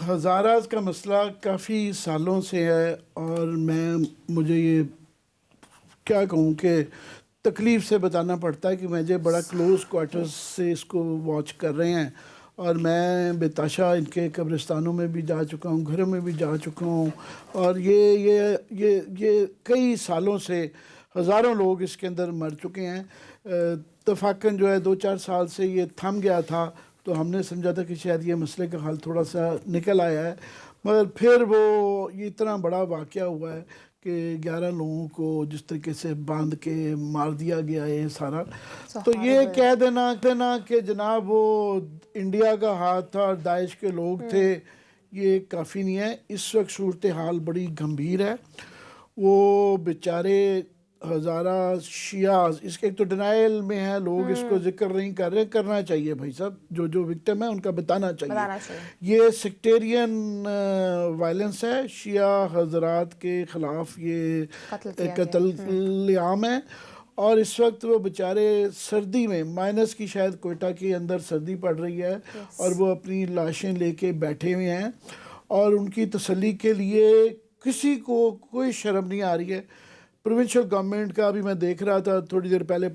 हज़ारास का मसला काफ़ी सालों से है और मुझे ये क्या कहूँ कि तकलीफ़ से बताना पड़ता है कि मुझे बड़ा क्लोज़ क्वार्टर्स से इसको वॉच कर रहे हैं और मैं बेताशा इनके कब्रिस्तानों में भी जा चुका हूँ, घरों में भी जा चुका हूँ और ये कई सालों से हज़ारों लोग इसके अंदर मर चुके हैं। तफाकन जो है 2-4 साल से ये थम गया था तो हमने समझा था कि शायद ये मसले का हल थोड़ा सा निकल आया है, मगर फिर वो ये इतना बड़ा वाक़या हुआ है कि 11 लोगों को जिस तरीके से बांध के मार दिया गया है सारा। तो ये कह देना कि जनाब वो इंडिया का हाथ था और दाइश के लोग थे, ये काफ़ी नहीं है। इस वक्त सूरत हाल बड़ी गंभीर है। वो बेचारे हज़ारा शियाज इसके एक तो डिनाइल में है, लोग इसको जिक्र नहीं कर रहे, करना चाहिए भाई साहब, जो विक्टिम है उनका बताना चाहिए। ये सेक्टेरियन वायलेंस है, शिया हजरात के ख़िलाफ़ ये कत्ल आम है और इस वक्त वो बेचारे सर्दी में माइनस की शायद कोयटा के अंदर सर्दी पड़ रही है और वो अपनी लाशें लेके बैठे हुए हैं और उनकी तसल्ली के लिए किसी को कोई शर्म नहीं आ रही है। प्रोविंशियल गवर्नमेंट का अभी मैं देख रहा था, थोड़ी देर पहले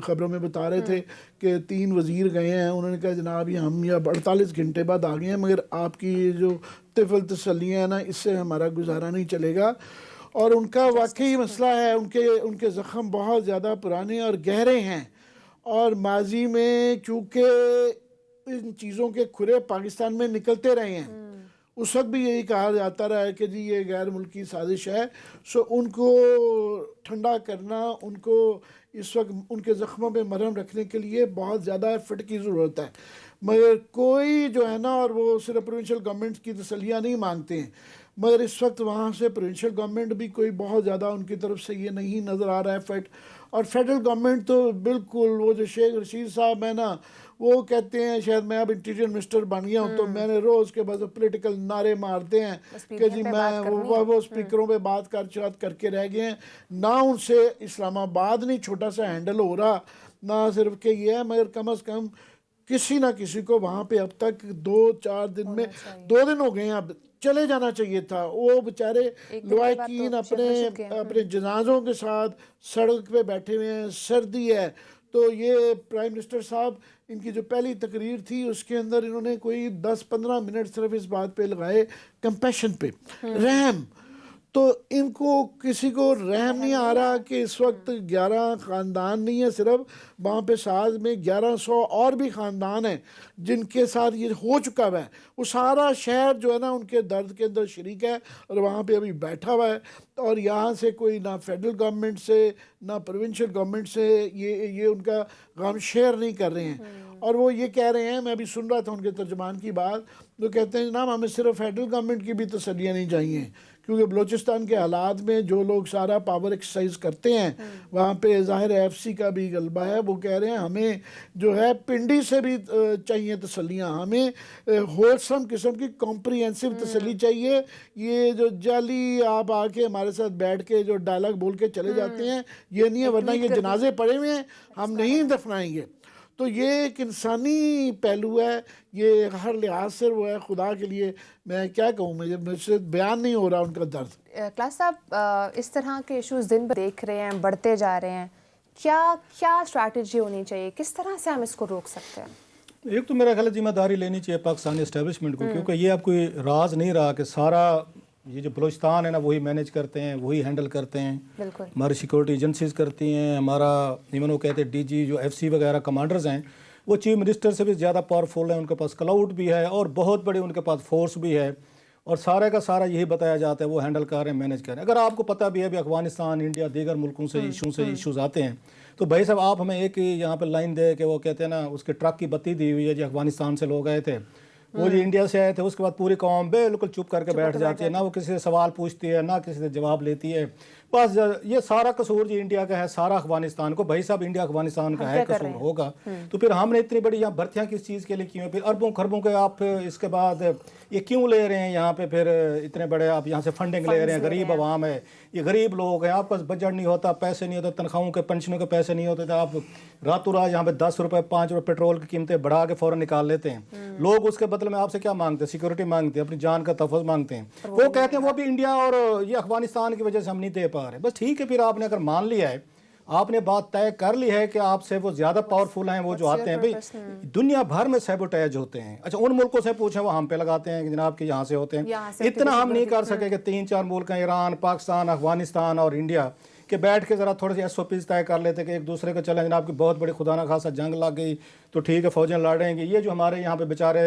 ख़बरों में बता रहे थे कि 3 वज़ीर गए हैं, उन्होंने कहा जनाब ये हम या 48 घंटे बाद आ गए हैं, मगर आपकी जो तिफल तसल्लियाँ हैं ना, इससे हमारा गुजारा नहीं चलेगा। और उनका वाकई मसला है, उनके ज़ख़म बहुत ज़्यादा पुराने और गहरे हैं और माजी में चूँकि इन चीज़ों के खुरे पाकिस्तान में निकलते रहे हैं, उस वक्त भी यही कहा जाता रहा है कि जी ये गैर मुल्की साजिश है। सो उनको ठंडा करना, उनको इस वक्त उनके ज़ख्मों में मरहम रखने के लिए बहुत ज़्यादा एफर्ट की ज़रूरत है, मगर कोई जो है ना, और वो सिर्फ प्रोविंशियल गवर्नमेंट की तसल्लियाँ नहीं मांगते हैं, मगर इस वक्त वहाँ से प्रोविंशियल गवर्नमेंट भी कोई बहुत ज़्यादा उनकी तरफ से ये नहीं नज़र आ रहा है एफर्ट। और फेडरल गवर्नमेंट तो बिल्कुल, वो जो शेख रशीद साहब है ना, वो कहते हैं शायद मैं अब इंटीरियर मिनिस्टर बन गया हूँ तो मैंने रोज़ के बस पॉलिटिकल नारे मारते हैं कि जी मैं वो स्पीकरों पे बात करके रह गए हैं ना, उनसे इस्लामाबाद नहीं छोटा सा हैंडल हो रहा, ना सिर्फ कि ये है, मगर कम अज़ कम किसी ना किसी को वहाँ पे अब तक 2-4 दिन में 2 दिन हो गए हैं, अब चले जाना चाहिए था। वो बेचारे लवाकिन अपने जनाजों के साथ सड़क पे बैठे हुए हैं, सर्दी है। तो ये प्राइम मिनिस्टर साहब, इनकी जो पहली तकरीर थी उसके अंदर इन्होंने कोई 10-15 मिनट सिर्फ इस बात पे लगाए, कंपैशन पे, रहम। तो इनको किसी को रहम नहीं आ रहा कि इस वक्त 11 ख़ानदान नहीं है सिर्फ, वहाँ पे साथ में 1100 और भी ख़ानदान हैं जिनके साथ ये हो चुका हुआ है। वो सारा शहर जो है ना उनके दर्द के अंदर शरीक है और वहाँ पे अभी बैठा हुआ है और यहाँ से कोई ना फेडरल गवर्नमेंट से ना प्रोविंशियल गवर्नमेंट से ये उनका गम शेयर नहीं कर रहे हैं। और वो ये कह रहे हैं, मैं अभी सुन रहा था उनके तर्जमान की बात, वो कहते हैं जनाब हमें सिर्फ फेडरल गवर्नमेंट की भी तसल्लियाँ नहीं चाहिए, क्योंकि बलूचिस्तान के हालात में जो लोग सारा पावर एक्सरसाइज करते हैं वहाँ पे ज़ाहिर FC का भी गलबा है। वो कह रहे हैं हमें जो है पिंडी से भी चाहिए तसल्लियाँ, हमें होलसम किस्म की कॉम्प्रिहेंसिव तसल्ली चाहिए। ये जो जाली आप आके हमारे साथ बैठ के जो डायलॉग बोल के चले जाते हैं, ये नहीं है, वरना ये जनाजे पड़े हुए हैं, हम नहीं दफनाएंगे। तो ये एक इंसानी पहलू है, ये हर लिहाज से वो है। खुदा के लिए मैं क्या कहूँ, मुझसे बयान नहीं हो रहा उनका दर्द। क्लास साहब, इस तरह के इश्यूज दिन भर देख रहे हैं, बढ़ते जा रहे हैं, क्या स्ट्रैटेजी होनी चाहिए, किस तरह से हम इसको रोक सकते हैं? एक तो मेरा ख्याल है जिम्मेदारी लेनी चाहिए पाकिस्तानी एस्टेब्लिशमेंट को, क्योंकि ये अब कोई राज नहीं रहा कि सारा ये जो बलूचिस्तान है ना वही मैनेज करते हैं, वही हैंडल करते हैं, हमारी सिक्योरिटी एजेंसीज करती हैं, हमारा इवन वो कहते हैं DG जो FC वगैरह कमांडर्स हैं वो चीफ मिनिस्टर से भी ज़्यादा पावरफुल है, उनके पास क्लाउड भी है और बहुत बड़ी उनके पास फोर्स भी है और सारे का सारा यही बताया जाता है वो हैंडल कर रहे हैं, मैनेज कर रहे हैं। अगर आपको पता भी है भी अफगानिस्तान, इंडिया, दीगर मुल्कों से इशूज़ आते हैं, तो भाई साहब आप हमें एक ही यहाँ पर लाइन दे के वो कहते हैं ना उसके ट्रक की बत्ती दी हुई है जी अफगानिस्तान से लोग आए थे, वो जी इंडिया से आए थे, उसके बाद पूरी कौम बिल्कुल चुप करके बैठ जाती है, ना वो किसी से सवाल पूछती है ना किसी से जवाब लेती है। बस ये सारा कसूर जी इंडिया का है, सारा अफगानिस्तान को, भाई साहब इंडिया अफगानिस्तान का है कसूर होगा तो फिर हमने इतनी बड़ी यहाँ भर्तियाँ किस चीज़ के लिए की हैं, फिर अरबों खरबों के आप इसके बाद ये क्यों ले रहे हैं यहाँ पे, फिर इतने बड़े आप यहाँ से फंडिंग ले रहे हैं, गरीब आवाम है, ये गरीब लोग हैं, आपका बजट नहीं होता, पैसे नहीं होते, तनख्वाहों के पेंशनों के पैसे नहीं होते, तो आप रातों रात यहाँ पे 10 रुपये 5 रुपये पेट्रोल की कीमतें बढ़ा के फ़ौरन निकाल लेते हैं। लोग उसके बदले में आपसे क्या मांगते हैं? सिक्योरिटी मांगते हैं, अपनी जान का तहफ़्फ़ुज़ मांगते हैं। वो कहते हैं वो भी इंडिया और ये अफगानिस्तान की वजह से हम नहीं दे पा रहे। बस ठीक है, फिर आपने अगर मान लिया है, आपने बात तय कर ली है कि आपसे वो ज़्यादा पावरफुल हैं, वो जो आते हैं भाई दुनिया भर में सैबोटेज होते हैं। अच्छा, उन मुल्कों से पूछें, वो हम पे लगाते हैं कि जनाब के यहाँ से होते हैं। इतना हम नहीं कर सके कि 3-4 मुल्क हैं, ईरान, पाकिस्तान, अफगानिस्तान और इंडिया, के बैठ के ज़रा थोड़ी सी SOPs तय कर लेते कि एक दूसरे को चलें जनाब की बहुत बड़ी खुदा न खासा जंग लग गई तो ठीक है फ़ौजें लड़ेंगे। ये जो हमारे यहाँ पे बेचारे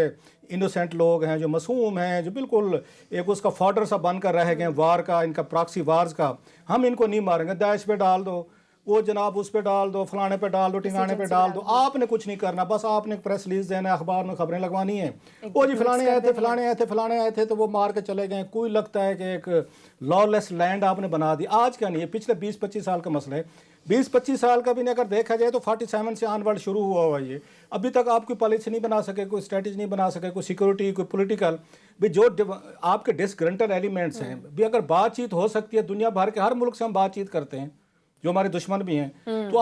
इनोसेंट लोग हैं, जो मासूम हैं, जो बिल्कुल एक उसका फॉडर सा बन कर रह गए वार का, इनका प्रॉक्सी वार्स का, हम इनको नहीं मारेंगे, दाइश पे डाल दो, वो जनाब उस पे डाल दो, फलाने पे डाल दो, टिंगाने पे डाल दो, आपने कुछ नहीं करना, बस आपने प्रेस रिलीज देना है, अखबार में खबरें लगवानी है, वो जी फलाने आए थे, फलाने आए थे, फलाने आए थे, तो वो मार के चले गए। कोई लगता है कि एक लॉलेस लैंड आपने बना दी। आज का नहीं है, पिछले 20-25 साल का मसला है। 20-25 साल का भी नहीं अगर देखा जाए तो 47 से ऑनवर्ड शुरू हुआ हुआ ये, अभी तक आप कोई पॉलिसी नहीं बना सके, कोई स्ट्रेटजी नहीं बना सके, कोई सिक्योरिटी, कोई पॉलिटिकल भी जो आपके डिसग्रंटल एलिमेंट्स हैं भी, अगर बातचीत हो सकती है, दुनिया भर के हर मुल्क से हम बातचीत करते हैं जो हमारे दुश्मन भी हैं, तो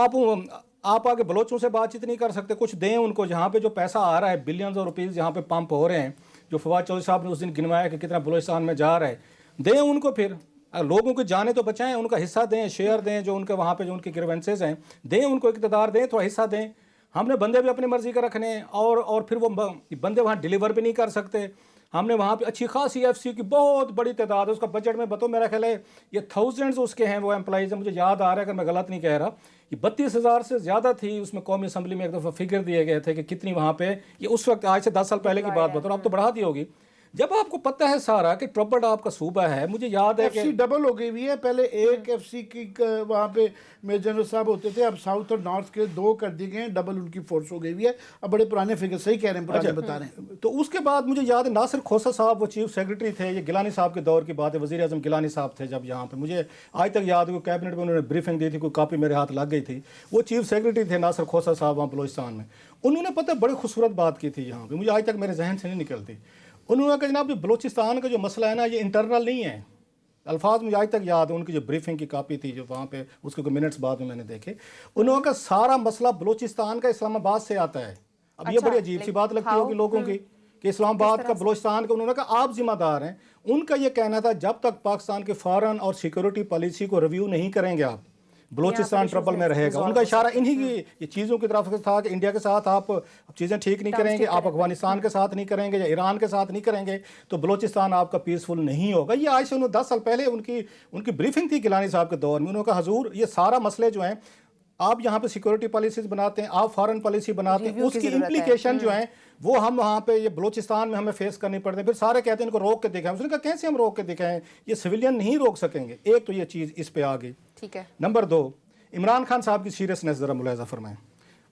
आप आगे बलोचों से बातचीत नहीं कर सकते। कुछ दें उनको, जहाँ पे जो पैसा आ रहा है, बिलियंस ऑफ रुपीज़ जहाँ पे पंप हो रहे हैं, जो फवाद चौधरी साहब ने उस दिन गिनवाया कि कितना बलोचिस्तान में जा रहा है, दें उनको। फिर लोगों को जाने तो बचाएं, उनका हिस्सा दें, शेयर दें, जो उनके वहाँ पे जो उनके ग्रीवेंसेस हैं दें उनको, इक़्तिदार दें, थोड़ा हिस्सा दें। हमने बंदे भी अपनी मर्जी का रखने और फिर वो बंदे वहाँ डिलीवर भी नहीं कर सकते। हमने वहाँ पे अच्छी खासी FC की बहुत बड़ी तादाद है, उसका बजट में बताओ मेरा ख्याल है ये थाउजेंड्स उसके हैं वो एम्प्लॉइज़ हैं, मुझे याद आ रहा है अगर मैं गलत नहीं कह रहा, ये 32,000 से ज़्यादा थी। उसमें कौमी असम्बली में एक दफ़ा फिगर दिए गए थे कि कितनी वहाँ पे, ये उस वक्त आज से 10 साल पहले की बात बताओ, अब तो बढ़ा दी होगी। जब आपको पता है सारा कि ट्रबल्ड आपका सूबा है, मुझे याद है FC डबल हो गई हुई है। पहले एक FC की वहाँ पे मेजर जनरल साहब होते थे, अब साउथ और नॉर्थ के 2 कर दिए गए हैं, डबल उनकी फोर्स हो गई हुई है। अब बड़े पुराने फिगर, सही कह रहे हैं, पुराने बता रहे हैं। तो उसके बाद मुझे याद है नासिर खोसा साहब वो चीफ सेक्रेटरी थे, ये गिलानी साहब के दौर की बात है, वज़ीर आज़म गिलानी साहब थे जब यहाँ पे, मुझे आज तक याद है कैबिनेट में उन्होंने ब्रीफिंग दी थी, कोई कॉपी मेरे हाथ लग गई थी। वो चीफ सेक्रेटरी थे नासिर खोसा साहब वहाँ बलोचिस्तान में। उन्होंने पता बड़ी खूबसूरत बात की थी यहाँ पर, मुझे आज तक मेरे जहन से नहीं निकलती। उन्होंने कहा जनाब बलोचिस्तान का जो मसला है ना, ये इंटरनल नहीं है। अल्फाज मुझे आज तक याद है, उनकी जो ब्रीफिंग की कॉपी थी जो वहाँ पे, उसके कुछ मिनट्स बाद में मैंने देखे, उन्होंने कहा सारा मसला बलोचिस्तान का इस्लामाबाद से आता है। अब ये बड़ी अजीब सी बात लगती होगी लोगों की कि इस्लामाबाद का बलोचिस्तान का, उन्होंने कहा आप जिम्मेदार हैं। उनका ये कहना था जब तक पाकिस्तान के फॉरेन और सिक्योरिटी पॉलिसी को रिव्यू नहीं करेंगे आप, बलोचिस्तान ट्रबल में रहेगा। उनका इशारा इन्हीं की ये चीज़ों की तरफ से था कि इंडिया के साथ आप चीज़ें ठीक नहीं करेंगे, आप अफगानिस्तान के साथ नहीं करेंगे या ईरान के साथ नहीं करेंगे तो बलोचिस्तान आपका पीसफुल नहीं होगा। ये आज से 10 साल पहले उनकी ब्रीफिंग थी गिलानी साहब के दौर में। उन्होंने कहा हजूर ये सारा मसले जो हैं, आप यहाँ पे सिक्योरिटी पॉलिसीज बनाते हैं, आप फॉरेन पॉलिसी बनाते हैं, उसकी इम्प्लीकेशन जो है वो हम वहाँ पे ये बलोचिस्तान में हमें फेस करनी पड़ती है। फिर सारे कहते हैं इनको रोक के दिखाएं। उसने कहा कैसे हम रोक के दिखाएं, ये सिविलियन नहीं रोक सकेंगे। एक तो ये चीज़ इस पे आ गई, ठीक है। नंबर 2, इमरान खान साहब की सीरियसनेस ज़रा मुलाहिज़ा फरमाएं।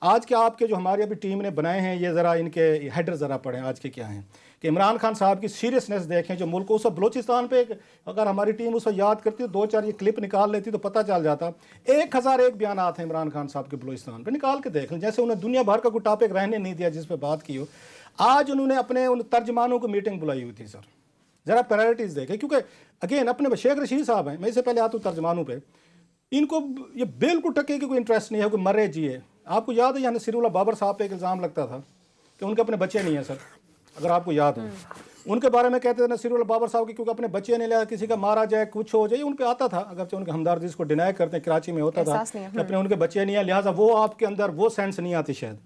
आज के आपके जो हमारी अभी टीम ने बनाए हैं, ये ज़रा इनके हेडर ज़रा पढ़ें आज के क्या हैं कि इमरान खान साहब की सीरियसनेस देखें। जो मुल्क उस बलोचिस्तान पे अगर हमारी टीम उसको याद करती तो 2-4 ये क्लिप निकाल लेती तो पता चल जाता। 1001 बयानात हैं इमरान खान साहब के बलोचिस्तान पे, निकाल के देख लें। जैसे उन्हें दुनिया भर का कोई टॉपिक रहने नहीं दिया जिस पर बात की हो। आज उन्होंने अपने उन तर्जमानों को मीटिंग बुलाई हुई थी। सर ज़रा प्रायोरिटीज़ देखें, क्योंकि अगेन अपने शेख रशीद साहब हैं, मैं इससे पहले आता हूँ तर्जमानों पर, इनको ये बिल्कुल टके की कोई इंटरेस्ट नहीं है, कोई मरे जिए। आपको याद है यहाँ नसीरुल्लाह बाबर साहब पे एक इल्ज़ाम लगता था कि उनके अपने बच्चे नहीं हैं। सर अगर आपको याद हो, उनके बारे में कहते थे नसीरुल्लाह बाबर साहब की क्योंकि अपने बच्चे नहीं लिया, किसी का मारा जाए कुछ हो जाए, उन पे आता था। अगर उनके हमदर्द इसको डिनाई करते हैं, कराची में होता था कि अपने उनके बच्चे नहीं है, लिहाजा वो आपके अंदर वो सेंस नहीं आती शायद।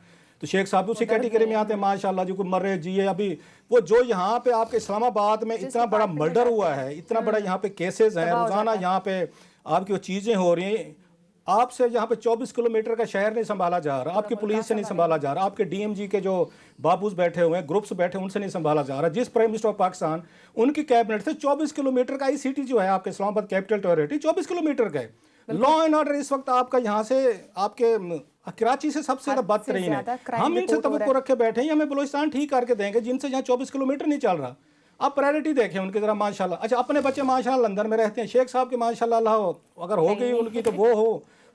तो शेख साहब उसी कैटेगरी में आते हैं माशाल्लाह, जो कोई मरे जिए। अभी वो जो यहाँ पे आपके इस्लामाबाद में इतना बड़ा मर्डर हुआ है, इतना बड़ा यहाँ पे केसेस हैं रोजाना, यहाँ पे आपकी वो चीज़ें हो रही हैं। आपसे यहाँ पे 24 किलोमीटर का शहर नहीं संभाला जा रहा, आपकी पुलिस से नहीं संभाला जा रहा, आपके DMG के जो बाबूस बैठे हुए हैं, ग्रुप्स बैठे हैं, उनसे नहीं संभाला जा रहा। जिस प्राइम मिनिस्टर ऑफ पाकिस्तान, उनकी कैबिनेट से 24 किलोमीटर का ICT जो है आपके इस्लामाबाद कैपिटल टेरिटरी 24 किलोमीटर का है। लॉ एंड ऑर्डर इस वक्त आपका यहाँ से आपके कराची से सबसे ज़्यादा बदतरीन है। हम इनसे तवक्को रखे बैठे हैं, हमें बलोचिस्तान ठीक करके देंगे जिनसे यहाँ 24 किलोमीटर नहीं चल रहा। आप प्रायोरिटी देखें उनकी ज़रा माशाल्लाह। अच्छा अपने बच्चे माशाल्लाह लंदन में रहते हैं, शेख साहब की माशाल्लाह अल्लाह अगर हो गई उनकी तो वो हो,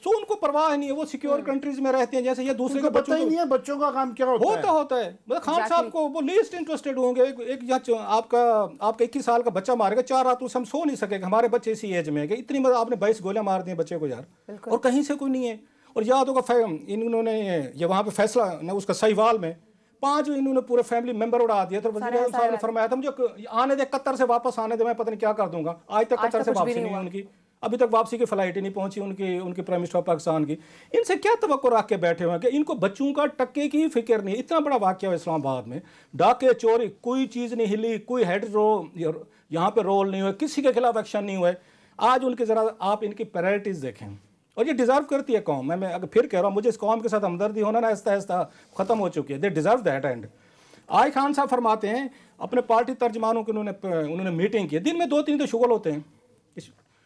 सो उनको परवाह नहीं है, वो सिक्योर कंट्रीज में रहते हैं। जैसे ये दूसरे के पता ही नहीं है बच्चों का काम क्या होता है। होता है मतलब खान साहब को वो लीस्ट इंटरेस्टेड होंगे। एक यहाँ आपका 21 साल का बच्चा मारेगा, 4 रात उसे हम सो नहीं सकेगा, हमारे बच्चे इसी एज में है कि इतनी मतलब आपने 22 गोलियां मार दी बच्चे को यार, और कहीं से कोई नहीं है। और याद होगा इन्होंने ये वहाँ पे फैसला ना उसका सहीवाल में 5 इन्होंने पूरे फैमिली मेंबर उड़ा दिया। तो वज़ीर आज़म साहब ने फरमाया था मुझे आने दे, कतर से वापस आने दे, मैं पता नहीं क्या कर दूंगा। आज तक कतर से वापसी नहीं हुई उनकी, अभी तक वापसी की फ्लाइट ही नहीं पहुंची उनकी प्राइम मिनिस्टर ऑफ पाकिस्तान की। इनसे क्या तवक्को रख के बैठे हुए हैं कि इनको बच्चों का टक्के की फिक्र नहीं। इतना बड़ा वाकया है इस्लामाबाद में, डाके चोरी, कोई चीज़ नहीं हिली, कोई हेड यहाँ पे रोल नहीं हुए, किसी के खिलाफ एक्शन नहीं हुए। आज उनके ज़रा आप इनकी प्रायोरिटीज़ देखें, और ये डिज़र्व करती है कौम। मैं अगर फिर कह रहा हूँ, मुझे इस कौम के साथ हमदर्दी होना ना आहिस्ता आहिस्ता ख़त्म हो चुकी है। They deserve that and. आज खान साहब फरमाते हैं अपने पार्टी तर्जमानों की उन्होंने मीटिंग की, दिन में 2-3 तो शुगल होते हैं,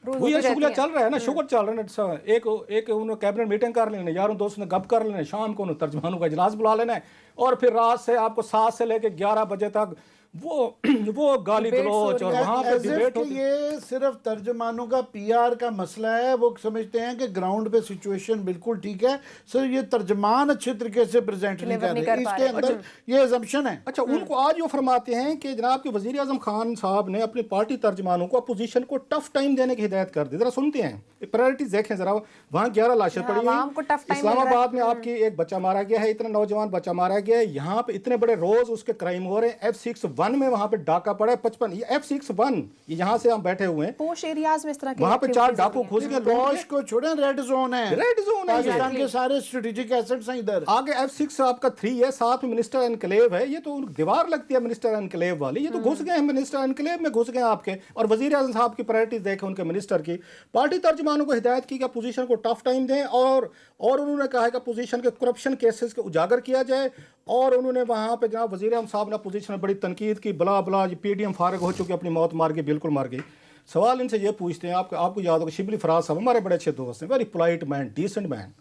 वो ये शुगल चल रहा है ना, शुगर चल रहा है ना। एक उन्होंने कैबिनेट मीटिंग कर लेना, यारों दोस्तों ने गप कर लेना, शाम को उन्होंने तर्जमानों का इजलास बुला लेना है, और फिर रात से आपको 7 से लेकर 11 बजे तक वो गाली गलौच और वहाँ पे डिबेट होती है। ये सिर्फ तर्जमानों का PR का मसला है। वो समझते हैं कि ग्राउंड पे सिचुएशन बिल्कुल ठीक है, सर ये तर्जमान अच्छे तरीके से प्रेजेंट नहीं कर रहे, इसके अंदर ये अजम्पशन है। अच्छा उनको आज वो फरमाते हैं कि जनाब के वज़ीर आज़म खान साहब ने अपनी पार्टी तर्जमानों को अपोजिशन को टफ टाइम देने की हिदायत कर दी। जरा सुनते हैं, प्रायोरिटीज देखें जरा। वहाँ 11 लाशें पड़ी हैं, इस्लामाबाद में आपकी एक बच्चा मारा गया है, इतना नौजवान बच्चा मारा गया है, यहाँ पे इतने बड़े रोज उसके क्राइम हो रहे हैं। F61 में वहाँ पे डाका पड़ा है 55, ये F61 ये यहाँ से हम बैठे हुए हैं, पोश एरियाज में इस तरह के वहाँ पे 4 डाकू घुस गए। पोश को छोड़े, रेड जोन है, रेड जोन है, पाकिस्तान के सारे स्ट्रेटेजिक एसेट्स हैं इधर। आगे F6 आपका 3 है, साथ में मिनिस्टर एनक्लेव है, ये तो दीवार लगती है मिनिस्टर एनक्लेव वाली, ये तो घुस गए हैं मिनिस्टर एनक्लेव में, घुस गए आपके। और वज़ीर आज़म साहब की प्रायोरिटीज देखें उनके मिनिस्टर की। पार्टी तर्जमानों को हिदायत की कि अपोजिशन को टफ टाइम दें, और उन्होंने कहा कि अपोजिशन के करप्शन केसेस को उजागर किया जाए। और उन्होंने वहाँ पे जनाब वज़ीर आज़म साहब ने अपोजिशन में बड़ी तनकीद की, बला ये PDM फारग हो चुकी, अपनी मौत मार गई, बिल्कुल मार गई। सवाल इनसे ये पूछते हैं, आपको याद होगा शिबली फराज साहब हमारे बड़े अच्छे दोस्त हैं, very polite man, decent man.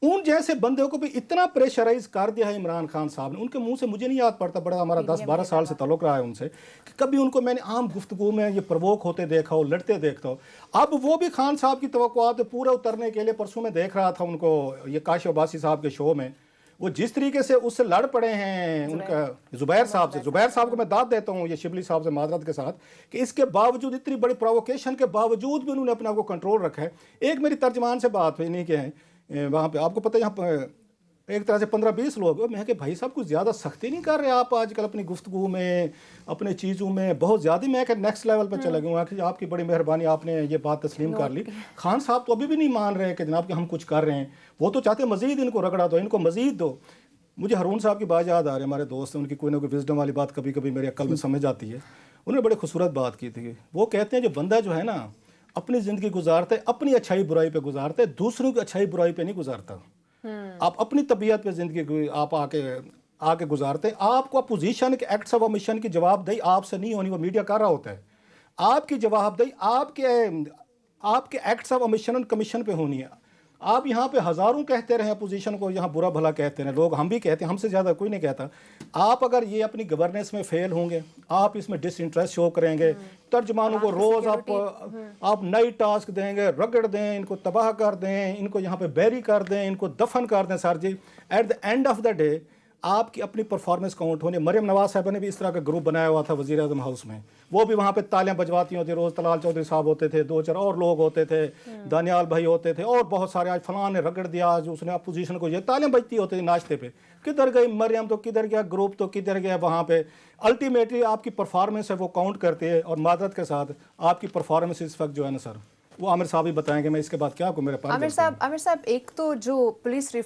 उन जैसे बंदे को भी इतना प्रेशराइज कर दिया है इमरान खान साहब ने। उनके मुंह से मुझे नहीं याद पड़ता, बड़ा हमारा 10-12 साल से ताल्लुक रहा है उनसे, कि कभी उनको मैंने आम गुफ्तगू में ये प्रवोक होते देखा हो, लड़ते देखता हो। अब वो भी खान साहब की तवक्कुआत पूरा उतरने के लिए, परसों में देख रहा था उनको ये काशिफ अब्बासी साहब के शो में, वो जिस तरीके से उससे लड़ पड़े हैं उनका ज़ुबैर साहब को मैं दाद देता हूँ ये शिबली साहब से माजरत के साथ, कि इसके बावजूद इतनी बड़ी प्रोवोकेशन के बावजूद भी उन्होंने अपने आप को कंट्रोल रखा है। एक मेरी तर्जमान से बात हुई, नहीं कि वहाँ पे आपको पता है यहाँ पर एक तरह से 15-20 लोग, मैं कि भाई साहब कुछ ज़्यादा सख्ती नहीं कर रहे आप आजकल अपनी गुफ्तगू में, अपने चीज़ों में बहुत ज़्यादा। मैं कि नेक्स्ट लेवल पर चला गया कि आपकी बड़ी मेहरबानी, आपने ये बात तस्लीम कर ली। खान साहब तो अभी भी नहीं मान रहे कि जनाब कि हम कुछ कर रहे हैं, वो तो चाहते मज़ीद इनको रगड़ा दो, इनको मज़ीद दो। मुझे हारून साहब की बात याद आ रही है, हमारे दोस्त हैं, उनकी कोई ना कोई विजडम वाली बात कभी कभी मेरी अक्ल में समझ आती है। उन्होंने बड़ी खूबसूरत बात की थी। वो कहते हैं जो बंदा जो है ना अपनी ज़िंदगी गुजारता है, अपनी अच्छाई बुराई पे गुजारता है, दूसरों की अच्छाई बुराई पे नहीं गुजारता। आप अपनी तबीयत पे ज़िंदगी आप आके गुजारते हैं। आपको अपोजिशन के एक्ट्स ऑफ ओमिशन की जवाबदेही आपसे नहीं होनी, वो मीडिया कर रहा होता है। आपकी जवाबदेही आपके एक्ट्स ऑफ ओमिशन कमीशन पे होनी है। आप यहाँ पे हज़ारों कहते रहे अपोजिशन को, यहाँ बुरा भला कहते हैं लोग, हम भी कहते हैं, हमसे ज़्यादा कोई नहीं कहता। आप अगर ये अपनी गवर्नेंस में फेल होंगे, आप इसमें डिसइंटरेस्ट शो करेंगे, तर्जमानों को रोज़ आप नई टास्क देंगे, रगड़ दें, इनको तबाह कर दें, इनको यहाँ पे बैरी कर दें, इनको दफन कर दें sir ji, at the end of the day आपकी अपनी परफॉर्मेंस काउंट होनी। मरियम नवाज साहब ने भी इस तरह का ग्रुप बनाया हुआ था वज़ीर आज़म हाउस में, वो भी वहाँ पे तालियां बजवाती होती, रोज़ तलाल चौधरी साहब होते थे, 2-4 और लोग होते थे, दानियाल भाई होते थे, और बहुत सारे। आज फलां ने रगड़ दिया, आज उसने अपोजिशन को, ये तालियां बजती होती थी नाश्ते पे। किधर गई मरियम, तो किधर गया ग्रुप, तो किधर गया वहाँ पे। अल्टीमेटली आपकी परफॉर्मेंस है वो काउंट करती है, और मादरत के साथ आपकी परफॉर्मेंस इस वक्त जो है ना सर, वो आमिर साहब ही बताएंगे। मैं इसके बाद क्या आपको मेरे पास आमिर साहब एक तो जो पुलिस रिफॉर्म